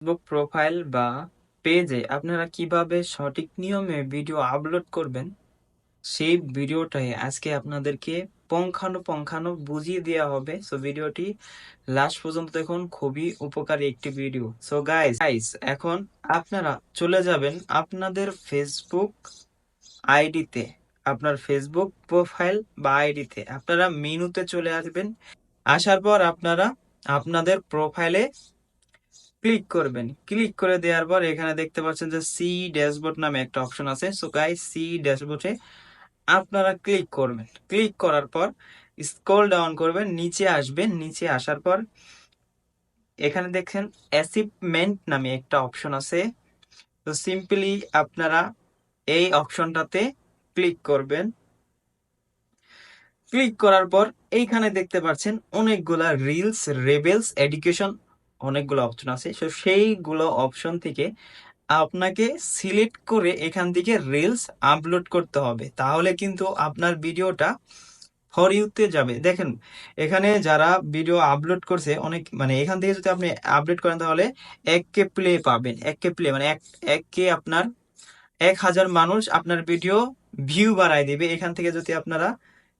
Facebook profile বা পেজে আপনারা কিভাবে সঠিক নিয়মে ভিডিও আপলোড করবেন সেই ভিডিওটাই আজকে আপনাদেরকে পঙ্খানুপঙ্খানু বুঝিয়ে দেওয়া হবে। সো ভিডিওটি লাস্ট পর্যন্ত দেখুন, খুবই উপকারী একটি ভিডিও। সো গাইস এখন আপনারা চলে যাবেন আপনাদের ফেসবুক আইডিতে, আপনার ফেসবুক প্রোফাইল বা আইডিতে আপনারা মেনুতে চলে আসবেন। আসার পর আপনারা আপনাদের প্রোফাইলে ক্লিক করবেন। ক্লিক করে দেওয়ার পর এখানে দেখতে পাচ্ছেন যে সি ড্যাশবোর্ড নামে একটা অপশন আছে। সো গাইস সি ড্যাশবোর্ডে আপনারা ক্লিক করবেন। ক্লিক করার পর স্ক্রল ডাউন করবেন, নিচে আসবেন। নিচে আসার পর এখানে দেখেন অ্যাচিভমেন্ট নামে একটা অপশন আছে। তো সিম্পলি আপনারা এই অপশনটাতে ক্লিক করবেন। ক্লিক করার পর এইখানে দেখতে পাচ্ছেন অনেকগুলা রিলস, রেবেলস, এডুকেশন, অনেকগুলো অপশন আছে। তো সেইগুলো অপশন থেকে আপনাকে সিলেক্ট করে এখান থেকে রিলস আপলোড করতে হবে, তাহলে কিন্তু আপনার ভিডিওটা ফর ইউতে যাবে। দেখেন এখানে যারা ভিডিও আপলোড করছে অনেক, মানে এখান থেকে যদি আপনি আপলোড করেন তাহলে 1K প্লে পাবেন। 1K প্লে মানে 1K আপনার 1000 মানুষ আপনার ভিডিও ভিউ বাড়ায় দিবে। এখান থেকে যদি আপনারা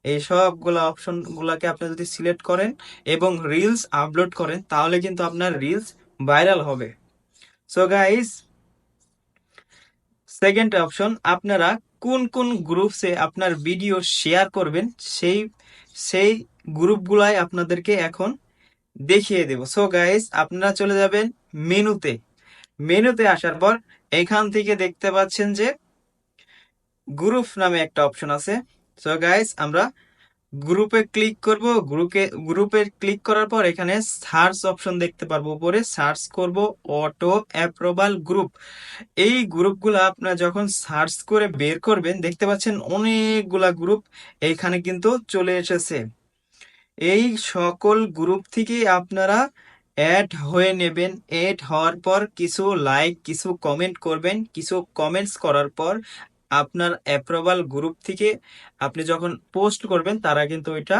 এই সবগুলো অপশন গুলাকে আপনি যদি সিলেক্ট করেন এবং রিলস আপলোড করেন তাহলে কিন্তু আপনার রিলস ভাইরাল হবে। সো গাইস, সেকেন্ড অপশন, আপনারা কোন কোন গ্রুপসে আপনার ভিডিও শেয়ার করবেন সেই সেই গ্রুপগুলাই আপনাদেরকে এখন দেখিয়ে দেব। সো গাইস আপনারা চলে যাবেন মেনুতে। মেনুতে আসার পর এখান থেকে দেখতে পাচ্ছেন যে গ্রুপ নামে একটা অপশন আছে। সো গাইস আমরা গ্রুপে ক্লিক করব। গ্রুপে ক্লিক করার পর এখানে সার্চ অপশন দেখতে পারবো, উপরে সার্চ করব অটো অ্যাপ্রুভাল গ্রুপ। এই গ্রুপগুলো আপনারা যখন সার্চ করে বের করবেন দেখতে পাচ্ছেন অনেকগুলা গ্রুপ এইখানে কিন্তু চলে এসেছে। এই সকল গ্রুপ থেকে আপনারা অ্যাড হয়ে নেবেন। অ্যাড হওয়ার পর কিছু লাইক, কিছু কমেন্ট করবেন। কিছু কমেন্টস করার পর আপনার অ্যাপ্রুভাল গ্রুপ থেকে আপনি যখন পোস্ট করবেন তারা কিন্তু ওইটা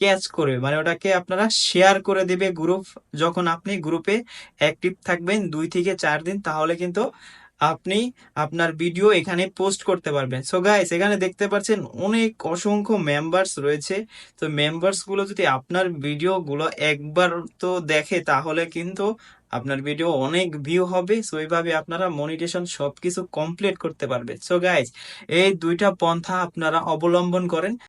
ক্যাচ করবে, মানে ওটাকে আপনারা শেয়ার করে দিবে গ্রুপ। যখন আপনি গ্রুপে অ্যাক্টিভ থাকবেন 2 থেকে 4 দিন, তাহলে কিন্তু আপনি আপনার ভিডিও এখানে পোস্ট করতে পারবেন। সো গাইস এখানে দেখতে পাচ্ছেন অনেক অসংখ্য মেম্বার্স রয়েছে। তো মেম্বার্স গুলো যদি আপনার ভিডিও গুলো একবার তো দেখে তাহলে কিন্তু আপনার ভিডিও অনেক ভিউ হবে। সো এইভাবে আপনারা মনিটেশন সবকিছু কমপ্লিট করতে পারবেন। সো গাইস এই দুইটা পন্থা আপনারা অবলম্বন করেন।